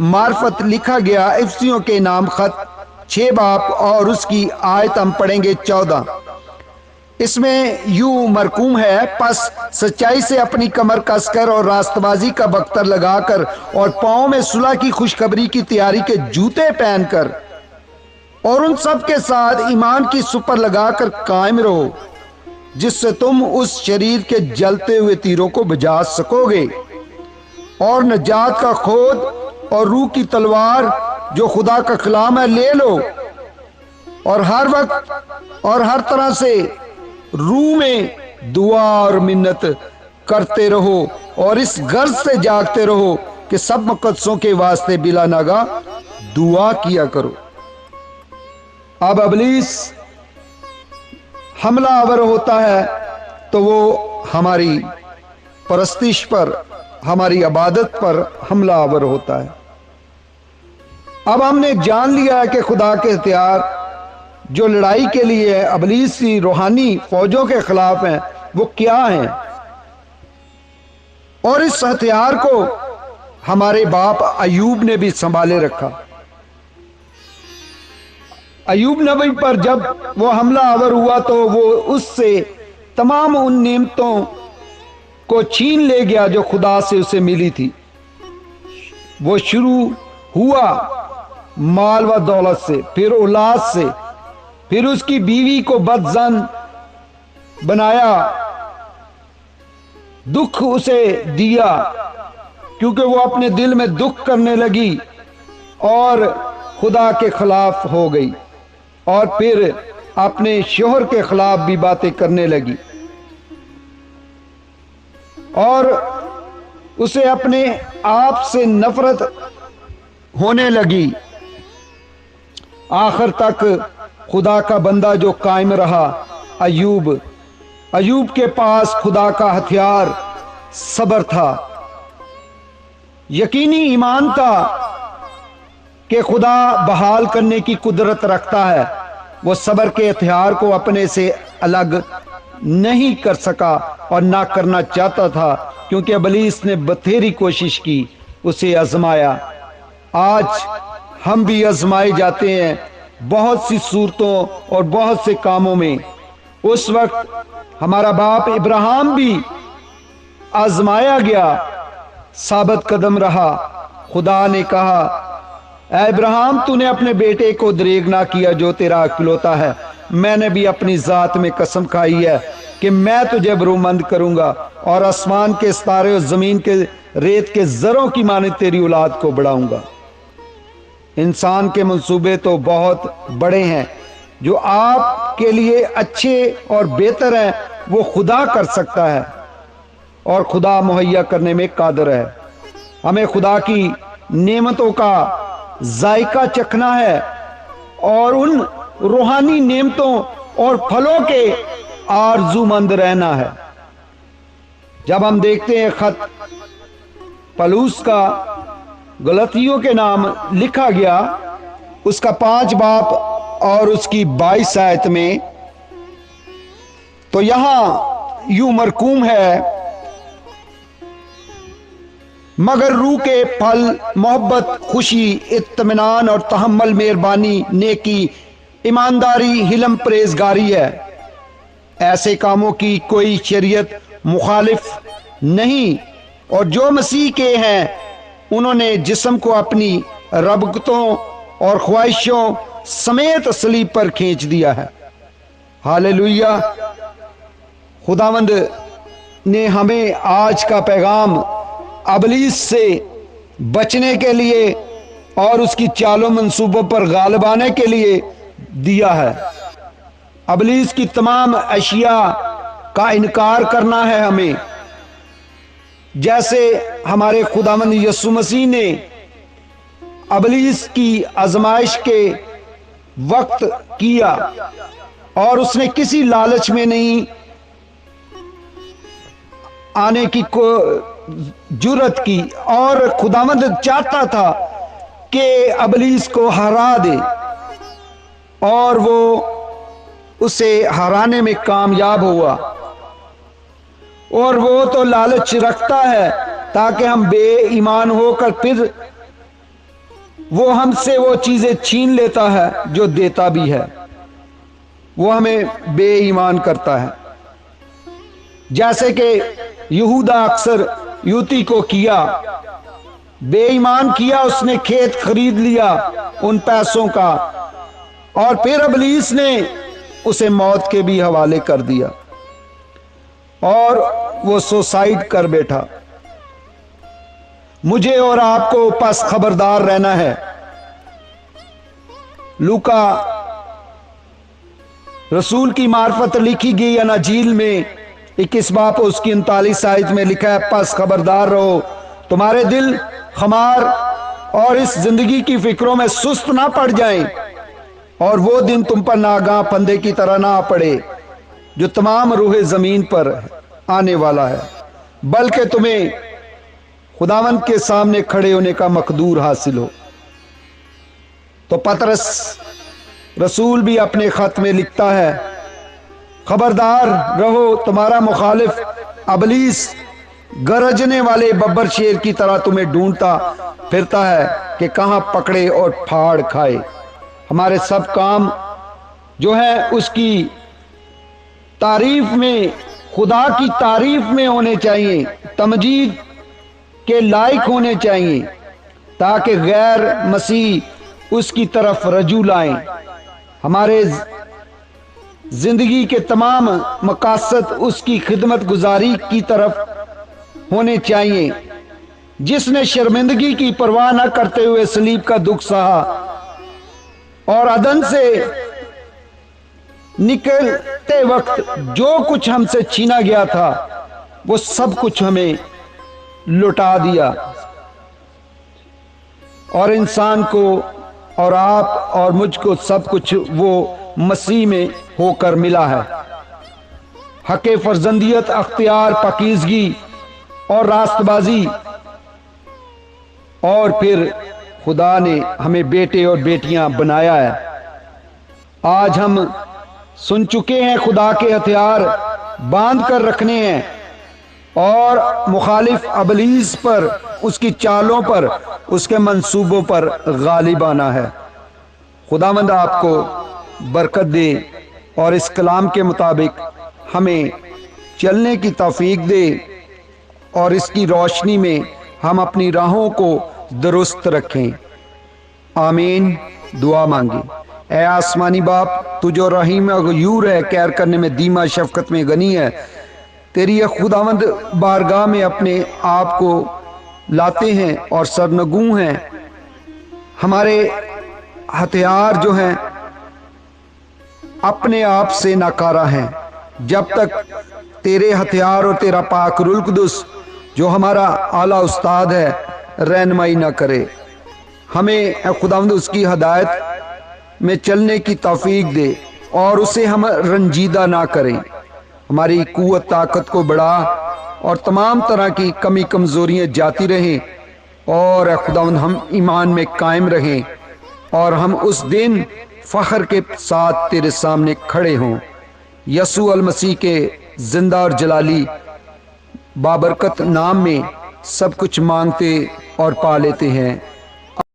معرفت لکھا گیا افسیوں کے نام خط 6 باب اور اس کی آیت ہم پڑھیں گے 14۔ اس میں یوں مرقوم ہے، پس سچائی سے اپنی کمر کس کر اور راست بازی کا بختر لگا کر اور پاؤں میں صلح کی خوشخبری کی تیاری کے جوتے پہن کر اور ان سب کے ساتھ ایمان کی سپر لگا کر قائم رہو، جس سے تم اس شریر کے جلتے ہوئے تیروں کو بجا سکو گے، اور نجات کا خود اور روح کی تلوار جو خدا کا کلام ہے لے لو، اور ہر وقت اور ہر طرح سے روح میں دعا اور منت کرتے رہو، اور اس غرض سے جاگتے رہو کہ سب مقدسوں کے واسطے بلا ناگا دعا کیا کرو۔ اب ابلیس حملہ آور ہوتا ہے تو وہ ہماری پرستش پر، ہماری عبادت پر حملہ آور ہوتا ہے۔ اب ہم نے جان لیا ہے کہ خدا کے ہتھیار جو لڑائی کے لیے ابلیس کی روحانی فوجوں کے خلاف ہیں وہ کیا ہیں، اور اس ہتھیار کو ہمارے باپ ایوب نے بھی سنبھالے رکھا۔ ایوب نبی پر جب وہ حملہ آور ہوا تو وہ اس سے تمام ان نعمتوں کو چھین لے گیا جو خدا سے اسے ملی تھی۔ وہ شروع ہوا مال و دولت سے، پھر اولاد سے، پھر اس کی بیوی کو بدزن بنایا، دکھ اسے دیا کیونکہ وہ اپنے دل میں دکھ کرنے لگی اور خدا کے خلاف ہو گئی، اور پھر اپنے شوہر کے خلاف بھی باتیں کرنے لگی، اور اسے اپنے آپ سے نفرت ہونے لگی۔ آخر تک خدا کا بندہ جو قائم رہا، ایوب کے پاس خدا کا ہتھیار صبر تھا، یقینی ایمان تھا کہ خدا بحال کرنے کی قدرت رکھتا ہے۔ وہ صبر کے ہتھیار کو اپنے سے الگ نہیں کر سکا اور نہ کرنا چاہتا تھا، کیونکہ ابلیس نے بتھیری کوشش کی، اسے آزمایا۔ آج ہم بھی آزمائے جاتے ہیں بہت سی صورتوں اور بہت سے کاموں میں۔ اس وقت ہمارا باپ ابراہیم بھی آزمایا گیا، ثابت قدم رہا۔ خدا نے کہا، اے ابراہیم، تو نے اپنے بیٹے کو دریغ نہ کیا جو تیرا اکلوتا ہے، میں نے بھی اپنی ذات میں قسم کھائی ہے کہ میں تجھے برومند کروں گا، اور آسمان کے ستارے اور زمین کے ریت کے ذروں کی مانند تیری اولاد کو بڑھاؤں گا۔ انسان کے منصوبے تو بہت بڑے ہیں، جو آپ کے لیے اچھے اور بہتر ہیں وہ خدا کر سکتا ہے، اور خدا مہیا کرنے میں قادر ہے۔ ہمیں خدا کی نعمتوں کا ذائقہ چکھنا ہے اور ان روحانی نعمتوں اور پھلوں کے آرزو مند رہنا ہے۔ جب ہم دیکھتے ہیں خط پلوس کا غلطیوں کے نام لکھا گیا، اس کا 5 باب اور اس کی 22 آیت میں، تو یہاں یوں مرقوم ہے، مگر روح کے پھل محبت، خوشی، اطمینان اور تحمل، مہربانی، نیکی، ایمانداری، حلم، پرہیزگاری ہے۔ ایسے کاموں کی کوئی شریعت مخالف نہیں، اور جو مسیح کے ہیں انہوں نے جسم کو اپنی رغبتوں اور خواہشوں سمیت صلیب پر کھینچ دیا ہے۔ ہاللویہ۔ خداوند نے ہمیں آج کا پیغام ابلیس سے بچنے کے لیے اور اس کی چالوں منصوبوں پر غالب آنے کے لیے دیا ہے۔ ابلیس کی تمام اشیاء کا انکار کرنا ہے ہمیں، جیسے ہمارے خداوند یسوع مسیح نے ابلیس کی آزمائش کے وقت کیا، اور اس نے کسی لالچ میں نہیں آنے کی جرت کی، اور خداوند چاہتا تھا کہ ابلیس کو ہرا دے، اور وہ اسے ہرانے میں کامیاب ہوا۔ اور وہ تو لالچ رکھتا ہے تاکہ ہم بے ایمان ہو کر پھر وہ ہم سے وہ چیزیں چھین لیتا ہے جو دیتا بھی ہے، وہ ہمیں بے ایمان کرتا ہے، جیسے کہ یہودا اکثر یوتی کو کیا، بے ایمان کیا، اس نے کھیت خرید لیا ان پیسوں کا، اور پھر ابلیس نے اسے موت کے بھی حوالے کر دیا اور وہ سوسائڈ کر بیٹھا۔ مجھے اور آپ کو پس خبردار رہنا ہے۔ لوکا رسول کی معرفت لکھی گئی اناجیل میں 21 باب اس کی 39 آیت میں لکھا ہے، پس خبردار رہو، تمہارے دل خمار اور اس زندگی کی فکروں میں سست نہ پڑ جائیں، اور وہ دن تم پر ناگاہ پندے کی طرح نہ آ پڑے جو تمام روح زمین پر آنے والا ہے، بلکہ تمہیں خداوند کے سامنے کھڑے ہونے کا مقدور حاصل ہو۔ تو پطرس رسول بھی اپنے خط میں لکھتا ہے، خبردار رہو، تمہارا مخالف ابلیس گرجنے والے ببر شیر کی طرح تمہیں ڈھونڈتا پھرتا ہے کہ کہاں پکڑے اور پھاڑ کھائے۔ ہمارے سب کام جو ہے اس کی تعریف میں، خدا کی تعریف میں ہونے چاہیے، تمجید کے لائق ہونے چاہیے، تاکہ غیر مسیح اس کی طرف رجوع لائیں۔ ہمارے زندگی کے تمام مقاصد اس کی خدمت گزاری کی طرف ہونے چاہیے، جس نے شرمندگی کی پرواہ نہ کرتے ہوئے صلیب کا دکھ سہا اور عدن سے نکلتے وقت جو کچھ ہم سے چھینا گیا تھا وہ سب کچھ ہمیں لوٹا دیا، اور انسان کو اور آپ اور مجھ کو سب کچھ وہ مسیح میں ہو کر ملا ہے۔ حق فرزندیت، اختیار، پاکیزگی اور راست بازی، اور پھر خدا نے ہمیں بیٹے اور بیٹیاں بنایا ہے۔ آج ہم سن چکے ہیں خدا کے ہتھیار باندھ کر رکھنے ہیں، اور مخالف ابلیس پر، اس کی چالوں پر، اس کے منصوبوں پر غالب آنا ہے۔ خداوند آپ کو برکت دے اور اس کلام کے مطابق ہمیں چلنے کی توفیق دے، اور اس کی روشنی میں ہم اپنی راہوں کو درست رکھیں۔ آمین۔ دعا مانگیں۔ اے آسمانی باپ، تو جو رحیم و غیور ہے، کیر کرنے میں دیما، شفقت میں غنی ہے، تیری یہ خداوند بارگاہ میں اپنے آپ کو لاتے ہیں اور سرنگوں ہیں۔ ہمارے ہتھیار جو ہیں اپنے آپ سے ناکارہ ہیں، جب تک تیرے ہتھیار اور تیرا پاک روح القدس جو ہمارا اعلیٰ استاد ہے رہنمائی نہ کرے۔ ہمیں اے خداوند اس کی ہدایت میں چلنے کی توفیق دے اور اسے ہم رنجیدہ نہ کریں۔ ہماری قوت طاقت کو بڑھا اور تمام طرح کی کمی کمزوریاں جاتی رہیں، اور اے خداوند ہم ایمان میں قائم رہیں، اور ہم اس دن فخر کے ساتھ تیرے سامنے کھڑے ہوں۔ یسوع المسیح کے زندہ اور جلالی بابرکت نام میں سب کچھ مانگتے اور پا لیتے ہیں۔